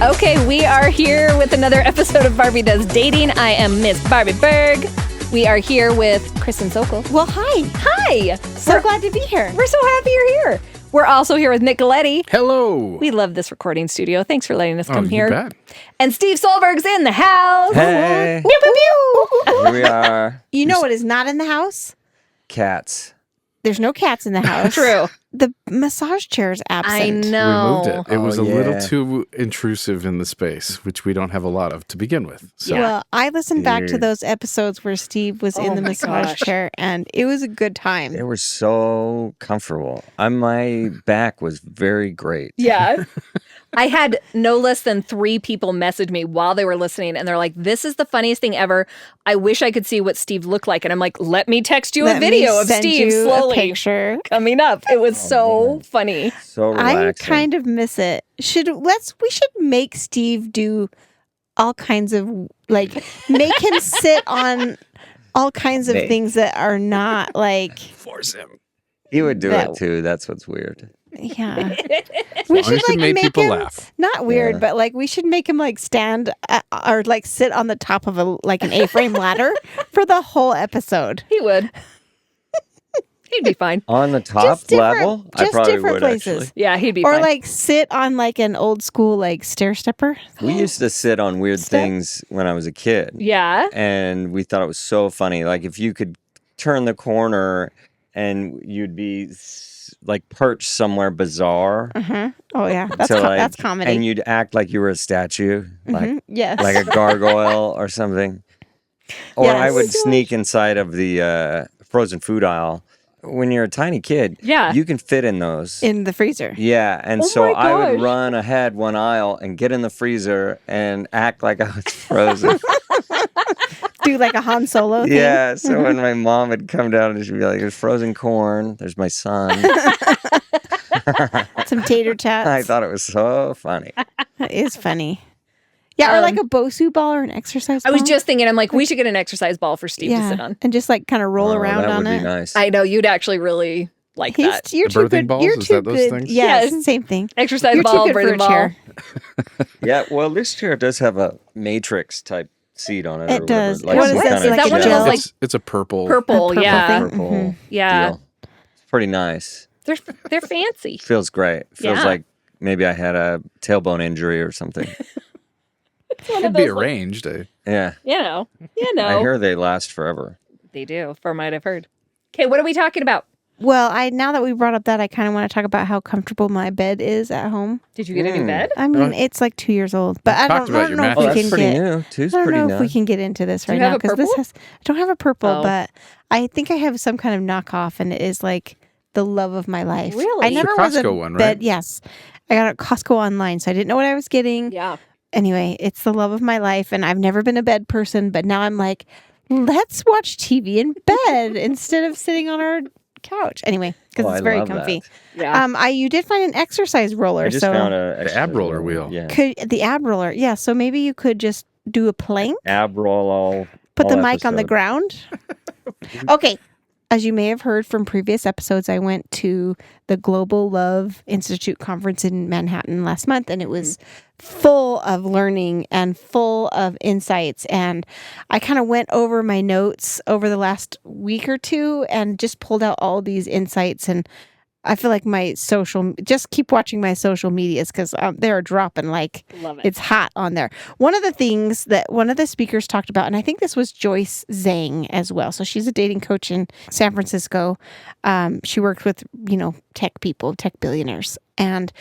Okay, we are here with another episode of Barbie Does Dating. I am Miss Barbie Berg. We are here with Kristen Sokol. Well, hi. Hi. So glad to be here. We're so happy you're here. We're also here with Nick Galletti. Hello. We love this recording studio. Thanks for letting us come You here. bet. And Steve Solberg's in the house. Hey. Pew, pew, pew. Here we are. You know what is not in the house? Cats. There's no cats in the house. True. The massage chair is absent. I know. We moved it. It was a yeah. little too intrusive in the space, which we don't have a lot of to begin with. So Well, I listened back to Weird. those episodes where Steve was Oh in the my massage gosh. chair, and it was a good time. They were so comfortable. My back was very great. Yeah. I had no less than 3 people message me while they were listening, and they're like, this is the funniest thing ever. I wish I could see what Steve looked like. And I'm like, let me text you a Let me video of send Steve you a slowly picture. coming up. It was so man. funny. So I relaxing. kind of miss it. We should make Steve do all kinds of make him sit on all kinds of Make- things that are not like force him. He would do that- it too. That's what's weird. yeah. Long as it made people him laugh. not weird, Yeah. but like we should make him like stand or like sit on the top of an A-frame ladder for the whole episode. He would. He'd be fine. On the top Just different- level, I just probably different would places. actually. Yeah, he'd be Or fine. like sit on like an old school like stair stepper. We used to sit on weird Step. things when I was a kid. Yeah. And we thought it was so funny. Like if you could turn the corner and you'd be like perched somewhere bizarre. Oh yeah, that's So, like, that's comedy. And you'd act like you were a statue. Like yes. like a gargoyle or something. Or I Yes. would sneak inside of the frozen food aisle. When you're a tiny kid, Yeah. you can fit in those. in the freezer. Yeah, and Oh so my I would gosh. run ahead one aisle and get in the freezer and act like I was frozen. Do like a Han Solo thing. Yeah, so when my mom would come down and she'd be like, "There's frozen corn. There's my son." Some tater tots. I thought it was so funny. That is funny. Yeah, or like a Bosu ball or an exercise I ball. was just thinking, I'm like, we should get an exercise ball for Steve to sit on. and just like kind of roll Oh, around that on would it. be nice. I know you'd actually really like that. You're The too birthing good. balls? You're Is too that those good. things? Yes, Yes. same thing. Exercise You're ball, too good for birthing a ball. chair. Yeah, well, this chair does have a Matrix type seat on it. It or does. Whatever. What some is that? kind Is that gel. one of those, like- it's a purple. Purple, purple yeah. thing? Purple Mhm. Yeah. deal. It's pretty nice. They're fancy. Feels great. Feels Yeah. like maybe I had a tailbone injury or something. Could be arranged. Yeah. You know. I hear they last forever. They do, from what I've heard. Okay, what are we talking about? Well, now that we brought up that, I kind of want to talk about how comfortable my bed is at home. Did you get a new bed? I mean, it's like 2 years old, but I talked don't about your know if Oh, we that's can pretty get. new. Two's I don't pretty know new. if we can get into this Do you right now have a because this purple? has. I don't have a purple, Oh. but I think I have some kind of knockoff, and it is like the love of my life. Really? I It's never the was a Costco one, right? bed. Yes, I got it at Costco online, so I didn't know what I was getting. Yeah. Anyway, it's the love of my life, and I've never been a bed person, but now I'm like, let's watch TV in bed instead of sitting on our couch. Anyway, because Oh, it's I very love comfy. that. Yeah. You did find an exercise roller, I just so found a The ab roller wheel. Yeah. the ab roller. Yeah, so maybe you could just do a plank, Ab roll all. put the all mic on the episode. ground. Okay. As you may have heard from previous episodes, I went to the Global Love Institute conference in Manhattan last month, and it was full of learning and full of insights. And I kind of went over my notes over the last week or two and just pulled out all these insights. And I feel like just keep watching my social medias because they're dropping like Love it. it's hot on there. One of the things that one of the speakers talked about, and I think this was Joyce Zhang as well. So she's a dating coach in San Francisco. She worked with, tech people, tech billionaires. And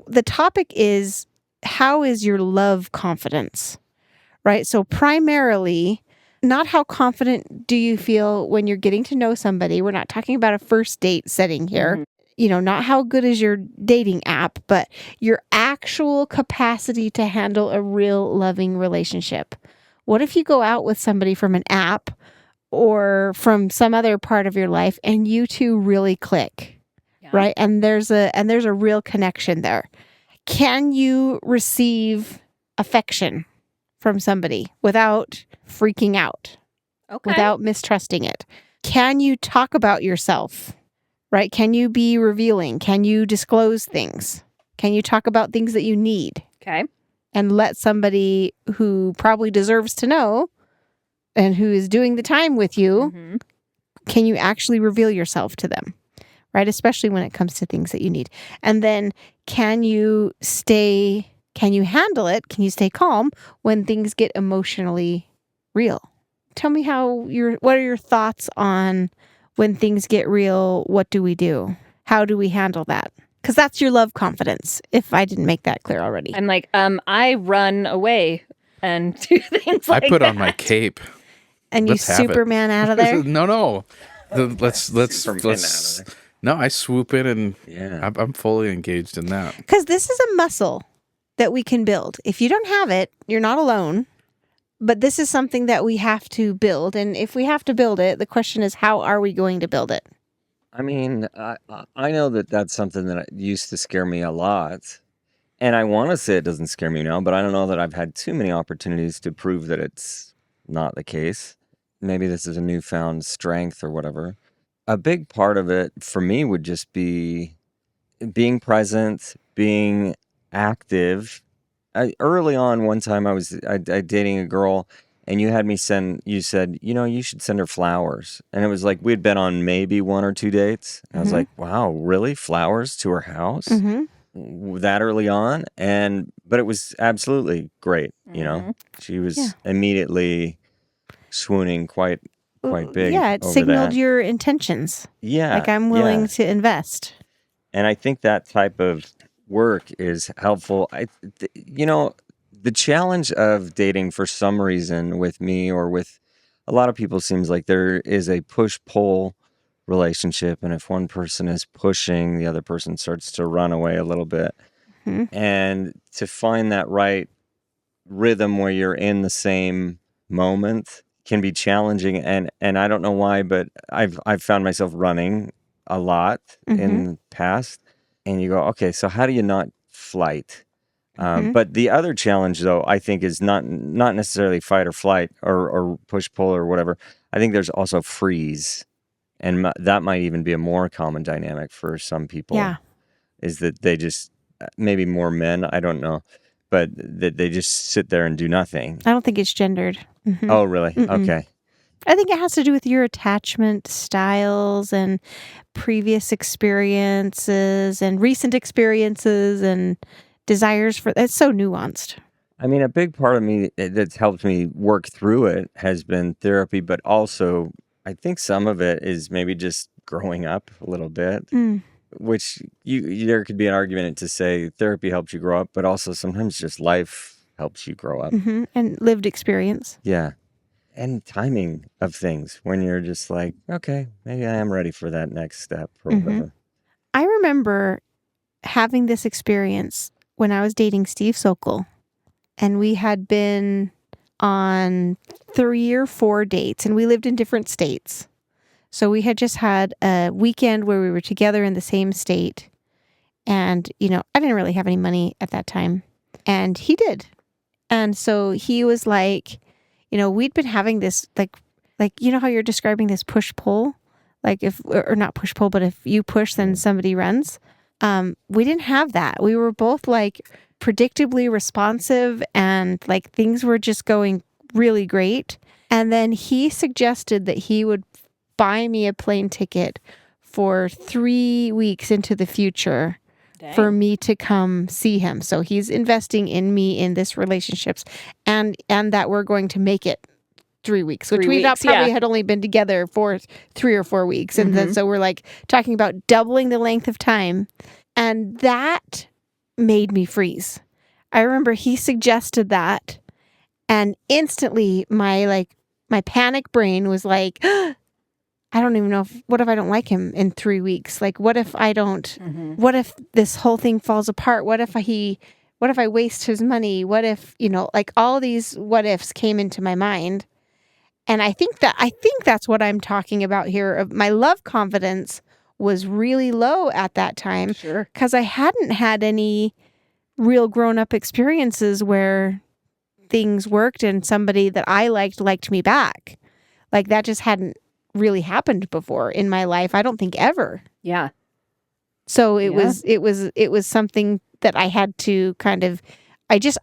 the topic is, how is your love confidence? Right? So primarily, not how confident do you feel when you're getting to know somebody. We're not talking about a first date setting here. Not how good is your dating app, but your actual capacity to handle a real loving relationship. What if you go out with somebody from an app or from some other part of your life and you two really click, right? And there's a real connection there. Can you receive affection from somebody without freaking out, Okay. without mistrusting it? Can you talk about yourself, right? Can you be revealing? Can you disclose things? Can you talk about things that you need? Okay. and let somebody who probably deserves to know and who is doing the time with you, Mhm. can you actually reveal yourself to them? Right? Especially when it comes to things that you need. And then can you handle it? Can you stay calm when things get emotionally real? Tell me what are your thoughts on when things get real? What do we do? How do we handle that? Because that's your love confidence, if I didn't make that clear already. I'm like, I run away and do things like I put that. on my cape. And you Let's have it. Superman out of there? No. Let's Superman out of there. No, I swoop in and Yeah. I'm fully engaged in that. Because this is a muscle that we can build. If you don't have it, you're not alone. But this is something that we have to build. And if we have to build it, the question is, how are we going to build it? I mean, I know that that's something that used to scare me a lot. And I want to say it doesn't scare me now, but I don't know that I've had too many opportunities to prove that it's not the case. Maybe this is a newfound strength or whatever. A big part of it for me would just be being present, being active. Early on, one time I was dating a girl, and you said, you should send her flowers. And it was like we'd been on maybe 1 or 2 dates. And I was like, wow, really? Flowers to her house? That early on? But it was absolutely great, She was immediately swooning quite big Yeah, it over signaled that. your intentions. Yeah. Like, I'm willing to invest. And I think that type of work is helpful. The challenge of dating for some reason with me or with a lot of people seems like there is a push-pull relationship. And if one person is pushing, the other person starts to run away a little bit. And to find that right rhythm where you're in the same moment can be challenging. And I don't know why, but I've found myself running a lot in the past. And you go, okay, so how do you not flight? But the other challenge, though, I think is not necessarily fight or flight or push pull or whatever. I think there's also freeze, and that might even be a more common dynamic for some people. Yeah. Is that they just maybe more men? I don't know, but that they just sit there and do nothing. I don't think it's gendered. Oh, really? Okay. I think it has to do with your attachment styles and previous experiences and recent experiences and desires for it's so nuanced. I mean, a big part of me that's helped me work through it has been therapy, but also I think some of it is maybe just growing up a little bit, which there could be an argument to say therapy helps you grow up, but also sometimes just life helps you grow up. And lived experience. Yeah. And timing of things when you're just like, okay, maybe I am ready for that next step or whatever. I remember having this experience when I was dating Steve Sokol, and we had been on 3 or 4 dates, and we lived in different states. So we had just had a weekend where we were together in the same state. And, I didn't really have any money at that time, and he did. And so he was like, we'd been having this, like, how you're describing this push-pull, like or not push-pull, but if you push, then somebody runs. We didn't have that. We were both like predictably responsive and like things were just going really great. And then he suggested that he would buy me a plane ticket for 3 weeks into the future for me to come see him. So he's investing in me in this relationships and that we're going to make it 3 weeks, which we probably had only been together for 3 or 4 weeks. And then so we're like talking about doubling the length of time. And that made me freeze. I remember he suggested that, and instantly my panic brain was like, I don't even know what if I don't like him in 3 weeks? Like, what if I don't, what if this whole thing falls apart? What if I waste his money? What if, like all these what ifs came into my mind. And I think that's what I'm talking about here. My love confidence was really low at that time. Sure. Because I hadn't had any real grown-up experiences where things worked and somebody that I liked me back. Like that just hadn't really happened before in my life. I don't think ever. Yeah. So it was something that I had to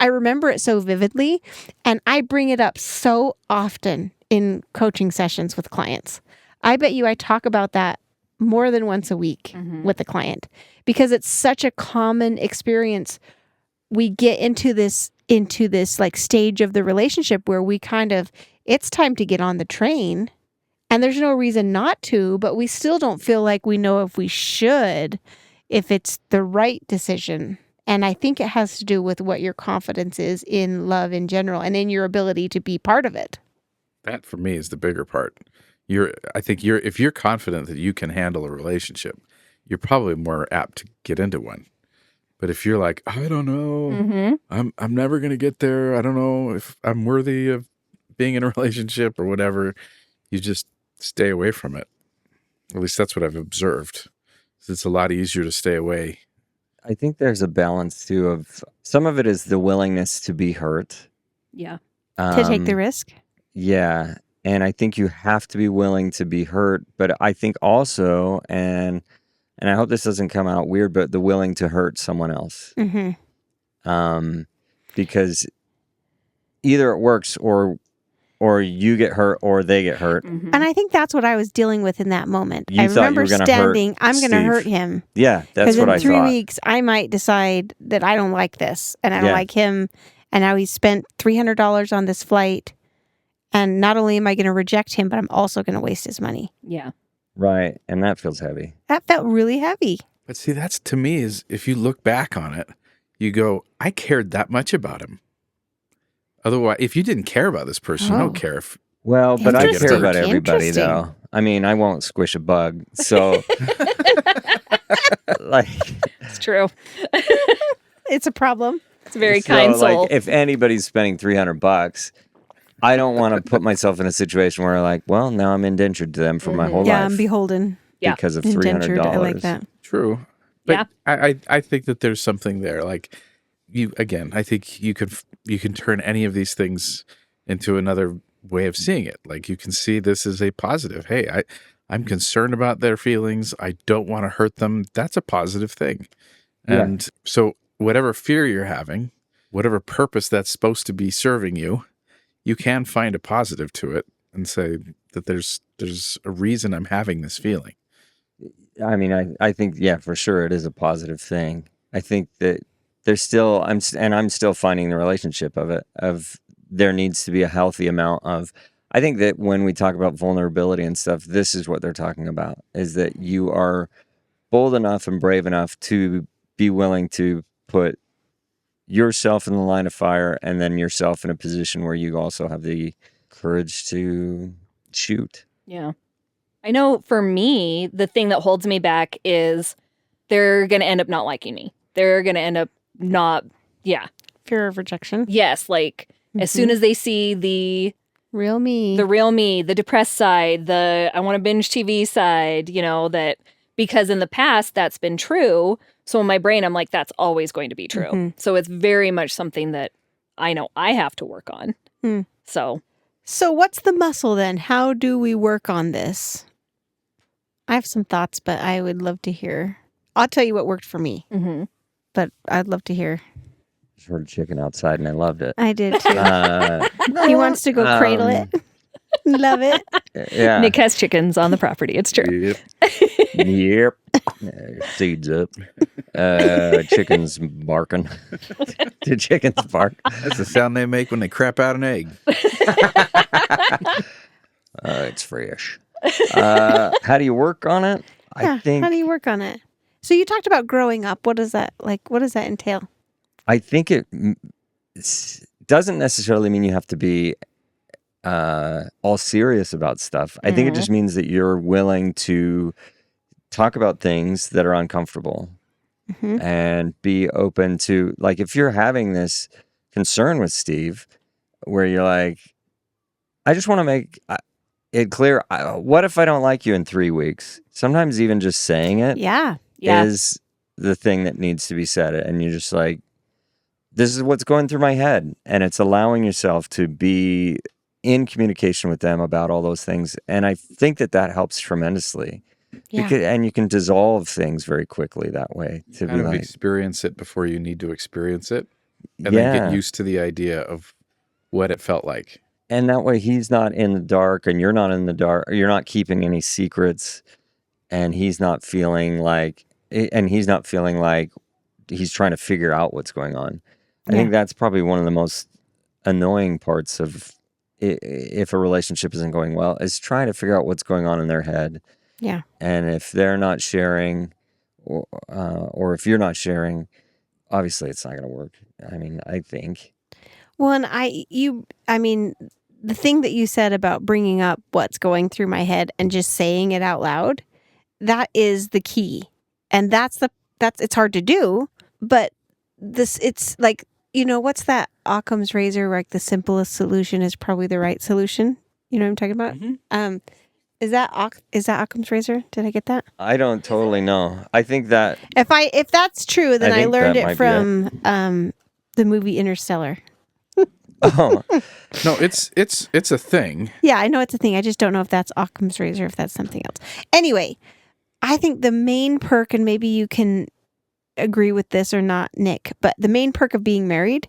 I remember it so vividly, and I bring it up so often in coaching sessions with clients. I bet you I talk about that more than once a week with the client because it's such a common experience. We get into this like stage of the relationship where we it's time to get on the train, and there's no reason not to, but we still don't feel like we know if we should, if it's the right decision. And I think it has to do with what your confidence is in love in general and in your ability to be part of it. That for me is the bigger part. If you're confident that you can handle a relationship, you're probably more apt to get into one. But if you're like, I don't know, I'm never going to get there. I don't know if I'm worthy of being in a relationship or whatever, you just stay away from it. At least that's what I've observed. It's a lot easier to stay away. I think there's a balance too of some of it is the willingness to be hurt. Yeah. To take the risk? Yeah. And I think you have to be willing to be hurt. But I think also, and I hope this doesn't come out weird, but the willing to hurt someone else. Because either it works or you get hurt or they get hurt. And I think that's what I was dealing with in that moment. You I thought remember you were gonna standing, hurt I'm going to Steve. hurt him. Yeah, that's what I Because in 3 thought. weeks, I might decide that I don't like this and I don't Yeah. like him. And now he's spent $300 on this flight. And not only am I going to reject him, but I'm also going to waste his money. Yeah. Right. And that feels heavy. That felt really heavy. But see, that's to me is if you look back on it, you go, I cared that much about him. Otherwise, if you didn't care about this person, you don't care if. Well, but I care Interesting. about everybody, though. Interesting. I mean, I won't squish a bug. So, like, It's true. It's a problem. It's a very kind soul. Like, if anybody's spending $300, I don't want to put myself in a situation where, like, well, now I'm indentured to them for my whole Yeah, life I'm beholden. Yeah. because of Indentured. $300. I like that. True. But Yeah. I think that there's something there. Like I think you can turn any of these things into another way of seeing it. Like you can see this as a positive. Hey, I'm concerned about their feelings. I don't want to hurt them. That's a positive thing. Yeah. And so whatever fear you're having, whatever purpose that's supposed to be serving you, you can find a positive to it and say that there's a reason I'm having this feeling. I mean, I think, yeah, for sure it is a positive thing. I think that there's still, I'm still finding the relationship of there needs to be a healthy amount of, I think that when we talk about vulnerability and stuff, this is what they're talking about, is that you are bold enough and brave enough to be willing to put yourself in the line of fire and then yourself in a position where you also have the courage to shoot. Yeah. I know for me, the thing that holds me back is they're going to end up not liking me. They're going to end up not, Fear of rejection. yes, like as soon as they see the Real me. real me, the depressed side, the I want to binge TV side, that because in the past that's been true. So in my brain, I'm like, that's always going to be true. So it's very much something that I know I have to work on. So what's the muscle then? How do we work on this? I have some thoughts, but I would love to hear. I'll tell you what worked for me, but I'd love to hear. Just heard a chicken outside and I loved it. I did too. He wants to go cradle it. Love it. Yeah. Nick has chickens on the property. It's true. Yep. Yep. Seeds up. Chickens barking. Do chickens bark? That's the sound they make when they crap out an egg. It's fresh. How do you work on it? Yeah, I think how do you work on it? So you talked about growing up. What does that What does that entail? I think it doesn't necessarily mean you have to be all serious about stuff. I think it just means that you're willing to talk about things that are uncomfortable and be open to, like, if you're having this concern with Steve where you're like, I just want to make it clear. What if I don't like you in 3 weeks? Sometimes even just saying it Yeah. is the thing that needs to be said. And you're just like, this is what's going through my head. And it's allowing yourself to be in communication with them about all those things. And I think that helps tremendously. Yeah. And you can dissolve things very quickly that way. To Kind be of like, experience it before you need to experience it. and then get Yeah. used to the idea of what it felt like. And that way he's not in the dark and you're not in the dark. You're not keeping any secrets, and he's not feeling like he's trying to figure out what's going on. I think that's probably one of the most annoying parts of if a relationship isn't going well, is trying to figure out what's going on in their head. Yeah. And if they're not sharing, or if you're not sharing, obviously it's not going to work. I mean, I think. Well, and I mean, the thing that you said about bringing up what's going through my head and just saying it out loud, that is the key. And that's it's hard to do, but it's like, what's that Occam's razor, like the simplest solution is probably the right solution. You know what I'm talking about? Mm-hmm. Is that Occam's razor? Did I get that? I don't totally know. I think that If that's true, then I think learned that it might be from the movie Interstellar. oh, No, it's a thing. Yeah, I know it's a thing. I just don't know if that's Occam's razor, if that's something else. Anyway, I think the main perk, and maybe you can agree with this or not, Nick, but the main perk of being married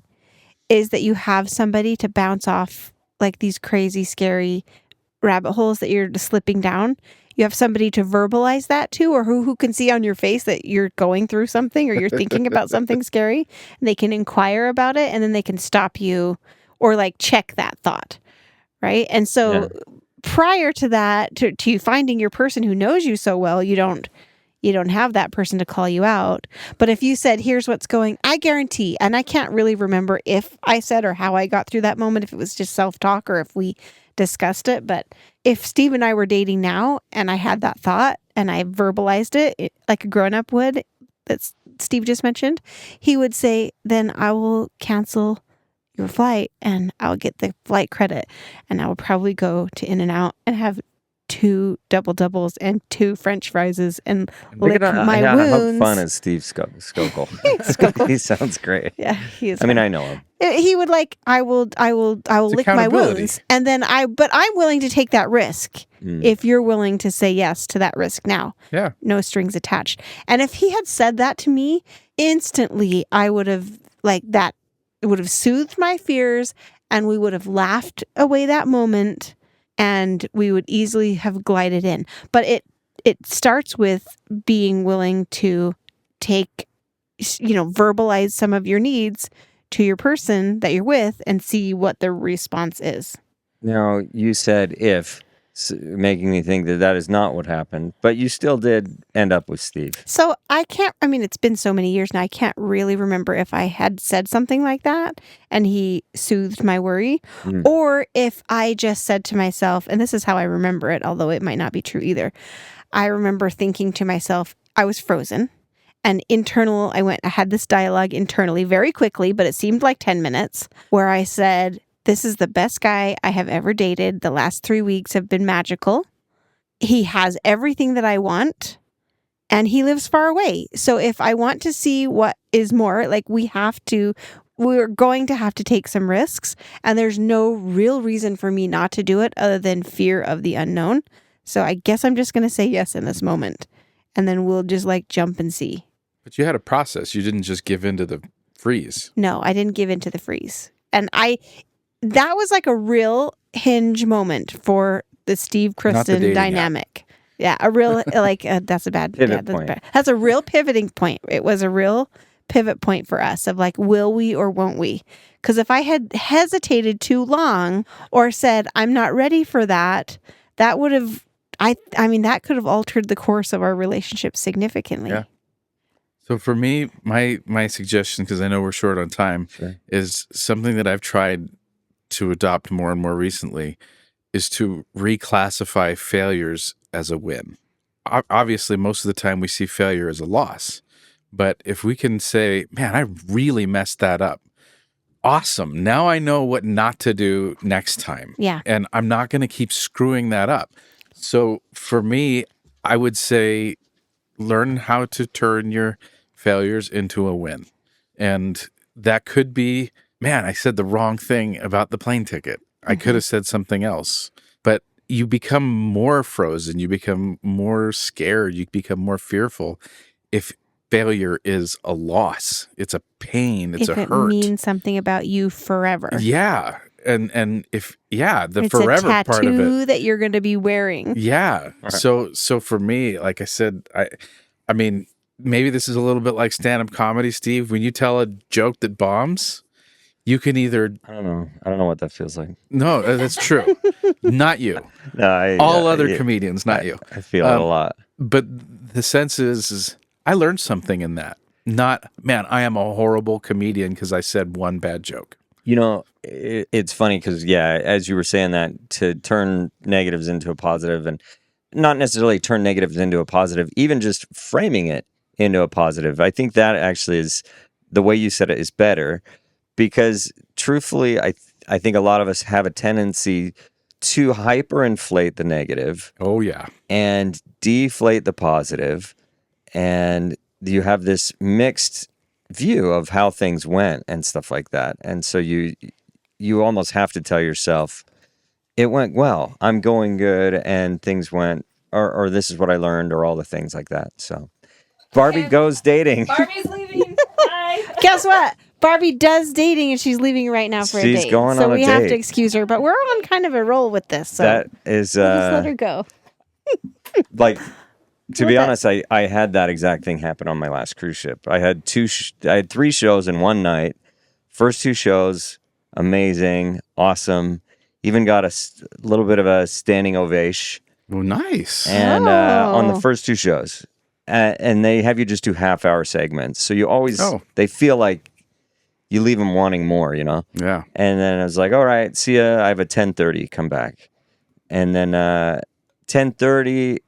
is that you have somebody to bounce off like these crazy, scary rabbit holes that you're slipping down. You have somebody to verbalize that to, or who can see on your face that you're going through something or you're thinking about something scary, and they can inquire about it, and then they can stop you or like check that thought. Right. And so prior to that, to you finding your person who knows you so well, you don't have that person to call you out. But if you said, here's what's going, I guarantee, and I can't really remember if I said or how I got through that moment, if it was just self-talk or if we discussed it. But if Steve and I were dating now and I had that thought and I verbalized it like a grown-up would, that Steve just mentioned, he would say, then I will cancel your flight and I'll get the flight credit and I will probably go to In-N-Out and have 2 double doubles and 2 French fries and lick my wounds. How fun is Steve Skokel? Skokel. He sounds great. Yeah, he is. I mean, I know him. He would like, I will lick my wounds, and then but I'm willing to take that risk if you're willing to say yes to that risk now. Yeah, no strings attached. And if he had said that to me instantly, I would have it would have soothed my fears, and we would have laughed away that moment, and we would easily have glided in. But it starts with being willing to verbalize some of your needs to your person that you're with and see what their response is. Now, you said making me think that is not what happened, but you still did end up with Steve. So it's been so many years now, I can't really remember if I had said something like that and he soothed my worry, or if I just said to myself, and this is how I remember it, although it might not be true either. I remember thinking to myself, I was frozen. And I had this dialogue internally very quickly, but it seemed like 10 minutes, where I said, this is the best guy I have ever dated. The last 3 weeks have been magical. He has everything that I want, and he lives far away. So if I want to see what is more, like we're going to have to take some risks, and there's no real reason for me not to do it other than fear of the unknown. So I guess I'm just going to say yes in this moment, and then we'll just jump and see. but you had a process. You didn't just give in to the freeze. No, I didn't give in to the freeze. And that was like a real hinge moment for the Steve Kristen dynamic. App. Yeah, a real that's a bad pivot point. That's a real pivoting point. It was a real pivot point for us of will we or won't we? Because if I had hesitated too long or said I'm not ready for that, that would have that could have altered the course of our relationship significantly. Yeah. So for me, my suggestion, because I know we're short on time, is something that I've tried to adopt more and more recently, is to reclassify failures as a win. Obviously, most of the time we see failure as a loss. But if we can say, man, I really messed that up. Awesome. Now I know what not to do next time. Yeah. And I'm not going to keep screwing that up. So for me, I would say learn how to turn your failures into a win. And that could be, man, I said the wrong thing about the plane ticket. I could have said something else. But you become more frozen. You become more scared. You become more fearful if failure is a loss. It's a pain. It's if a it hurt. means something about you forever. Yeah. And if the It's forever a part of it. tattoo that you're going to be wearing. Yeah. Right. So for me, like I said, I mean, maybe this is a little bit like stand-up comedy, Steve. When you tell a joke that bombs, you can either I don't know what that feels like. no, that's true. Not you. No, All other comedians, not you. I feel it a lot. But the sense is I learned something in that. Not, man, I am a horrible comedian because I said one bad joke. You know, it's funny because, as you were saying that, to turn negatives into a positive, and not necessarily turn negatives into a positive, even just framing it into a positive. I think that actually is, the way you said it is better, because truthfully, I think a lot of us have a tendency to hyperinflate the negative. Oh, yeah. And deflate the positive, and you have this mixed view of how things went and stuff like that. And so you almost have to tell yourself, it went well, I'm going good, and things went, or this is what I learned, or all the things like that. So Barbie goes dating. Barbie's leaving. Bye. Guess what? Barbie does dating, and she's leaving right now for a She's date. going so on a we have to date. excuse her, but we're on kind of a roll with this. So That is we'll just let her go. like, to be Well, honest, I had that exact thing happen on my last cruise ship. I had I had 3 shows in one night. First 2 shows, amazing, awesome. Even got a little bit of a standing ovation. Oh, nice. And on the Oh. first 2 shows, and they have you just do half-hour segments, so you always they feel like you leave them wanting more, you know. Yeah. And then I was like, all right, see ya. I have a 10:30, come back. And then 10:30,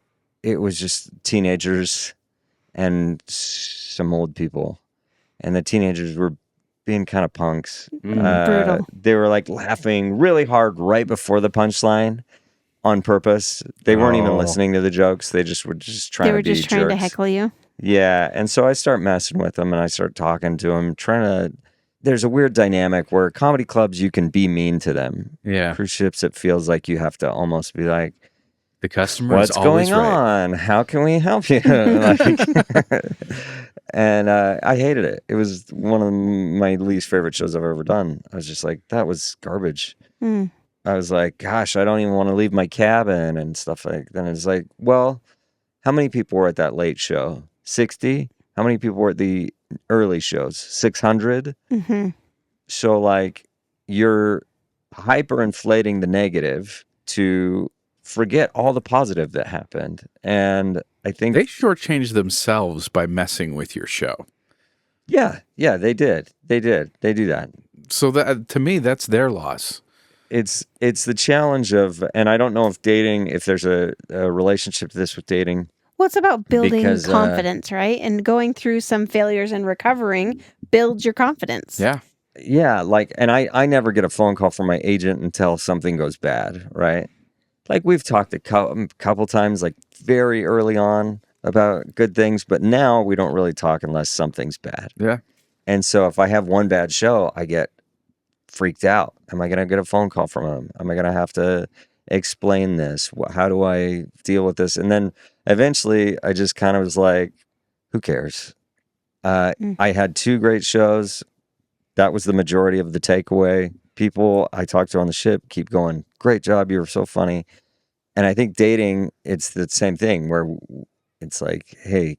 it was just teenagers and some old people, and the teenagers were being kind of punks. Brutal. They were like laughing really hard right before the punchline. On purpose. They weren't even Oh. listening to the jokes. They just were just trying They to were be just trying to jerks. heckle you. Yeah. And so I start messing with them, and I start talking to them, there's a weird dynamic where comedy clubs, you can be mean to them. Yeah. Cruise ships, it feels like you have to almost be like, The customer what's is always going right. on? How can we help you? Like, and I hated it. It was one of my least favorite shows I've ever done. I was just like, that was garbage. Hmm. I was like, gosh, I don't even want to leave my cabin and stuff like that. And it's like, well, how many people were at that late show? 60? How many people were at the early shows? 600? Mm-hmm. So, like, you're hyperinflating the negative to forget all the positive that happened. And I think, They shortchanged themselves by messing with your show. yeah, they did. They do that. So that, to me, that's their loss. It's the challenge of, and I don't know if there's a relationship to this with dating. Well, it's about building Because, confidence, right? And going through some failures and recovering builds your confidence. Yeah. Yeah, like, and I never get a phone call from my agent until something goes bad, right? Like, we've talked a couple times, like, very early on about good things, but now we don't really talk unless something's bad. Yeah. And so if I have one bad show, I get freaked out. Am I going to get a phone call from him? Am I going to have to explain this? How do I deal with this? And then eventually I just kind of was like, who cares? I had 2 great shows. That was the majority of the takeaway. People I talked to on the ship keep going, great job, you were so funny. And I think dating, it's the same thing where it's like, hey,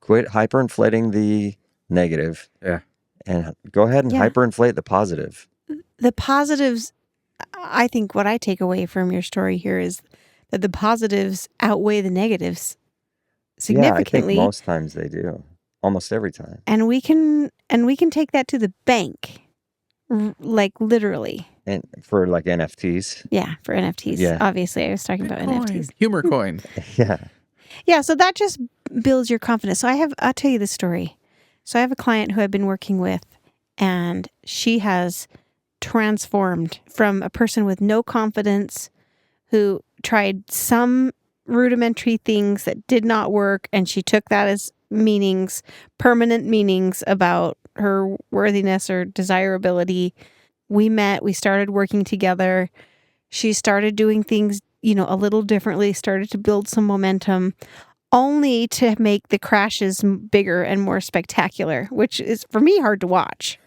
quit hyperinflating the negative. Yeah. And go ahead and Yeah. hyperinflate the positive. The positives, I think what I take away from your story here is that the positives outweigh the negatives significantly. Yeah, I think most times they do. Almost every time. And we can take that to the bank. Like literally. And for like NFTs. Yeah, for NFTs. Yeah. Obviously, I was talking about NFTs. Humor coin. Yeah. Yeah, so that just builds your confidence. So I'll tell you the story. So I have a client who I've been working with, and she has transformed from a person with no confidence who tried some rudimentary things that did not work, and she took that as permanent meanings about her worthiness or desirability. We met, we started working together. She started doing things, a little differently, started to build some momentum. only to make the crashes bigger and more spectacular, which is for me hard to watch.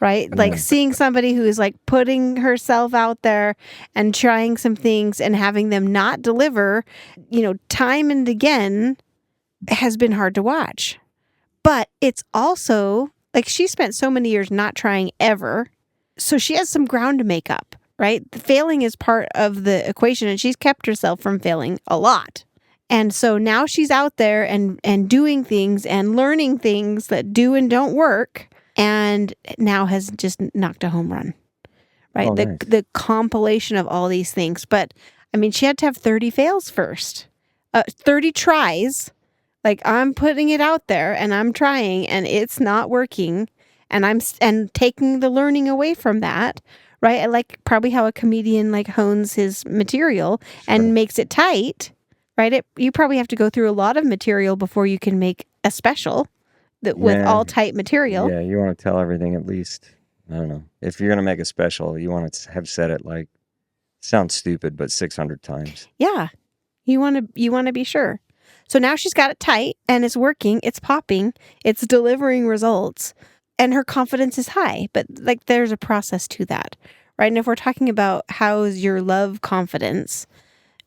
Right? Like seeing somebody who is like putting herself out there and trying some things and having them not deliver, time and again has been hard to watch. But it's also like she spent so many years not trying ever. So she has some ground to make up, right? The failing is part of the equation, and she's kept herself from failing a lot. And so now she's out there and doing things and learning things that do and don't work, and now has just knocked a home run, right? Oh, nice. The compilation of all these things. But I mean, she had to have 30 fails first, 30 tries. Like, I'm putting it out there and I'm trying and it's not working, and and taking the learning away from that, right? I like probably how a comedian like hones his material and makes it tight, right? You probably have to go through a lot of material before you can make a special with all tight material. Yeah, you want to tell everything at least, I don't know. If you're going to make a special, you want to have said it like, sounds stupid, but 600 times. Yeah. You want to be sure. So now she's got it tight and it's working, it's popping, it's delivering results, and her confidence is high. But like, there's a process to that, right? And if we're talking about how's your love confidence,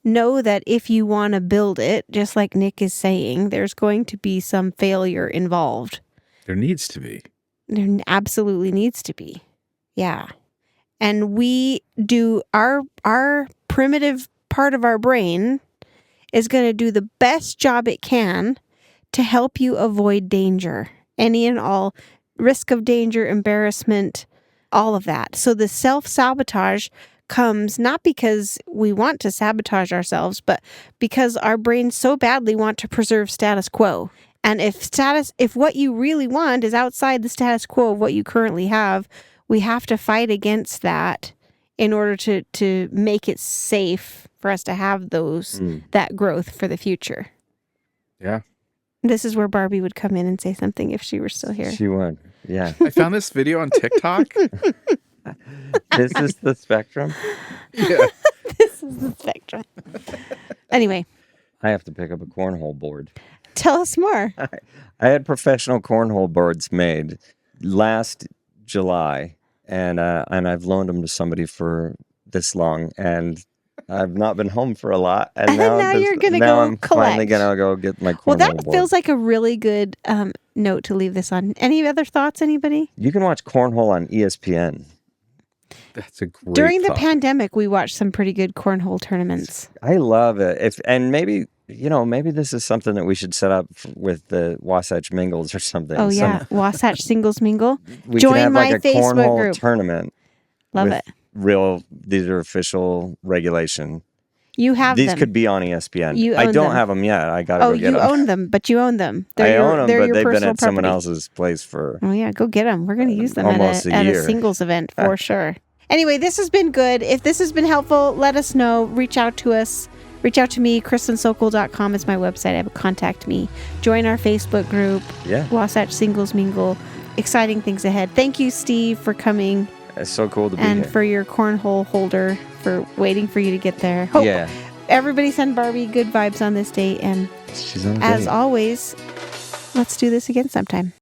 know that if you want to build it, just like Nick is saying, there's going to be some failure involved. There needs to be. There absolutely needs to be. Yeah. And we do our primitive part of our brain is going to do the best job it can to help you avoid danger, any and all risk of danger, embarrassment, all of that. So the self-sabotage comes not because we want to sabotage ourselves, but because our brains so badly want to preserve status quo. And if what you really want is outside the status quo of what you currently have, we have to fight against that in order to make it safe for us to have that growth for the future. Yeah. This is where Barbie would come in and say something if she were still here. She would. Yeah. I found this video on TikTok. This is the spectrum. Yeah. This is the spectrum. Anyway. I have to pick up a cornhole board. Tell us more. I had professional cornhole boards made last July, and I've loaned them to somebody for this long, and I've not been home for a lot. And now you're gonna go I'm collect. finally gonna go get my cornhole Well, that board. feels like a really good note to leave this on. Any other thoughts, anybody? You can watch cornhole on ESPN. That's a great During the thought. pandemic, we watched some pretty good cornhole tournaments. I love it. Maybe this is something that we should set up with the Wasatch Mingles or something. Oh, yeah. Wasatch Singles Mingle. We Join could have my like a Facebook cornhole group. tournament. Love with it. These are official regulation. You have These them. could be on ESPN. You I own don't them. have them yet. I gotta go get them. You own them, but you own them. I own them, they're but your they've been personal at someone property. else's place for. Oh, yeah. Go get them. We're going to use them almost a at a year. singles event for sure. Anyway, this has been good. If this has been helpful, let us know. Reach out to us. Reach out to me. KristenSokol.com is my website. I have a contact me. Join our Facebook group. Yeah. Wasatch Singles Mingle. Exciting things ahead. Thank you, Steve, for coming. It's so cool to be and here. for your cornhole holder, for waiting for you to get there. Hope everybody send Barbie good vibes on this date. And She's on a as date. always, let's do this again sometime.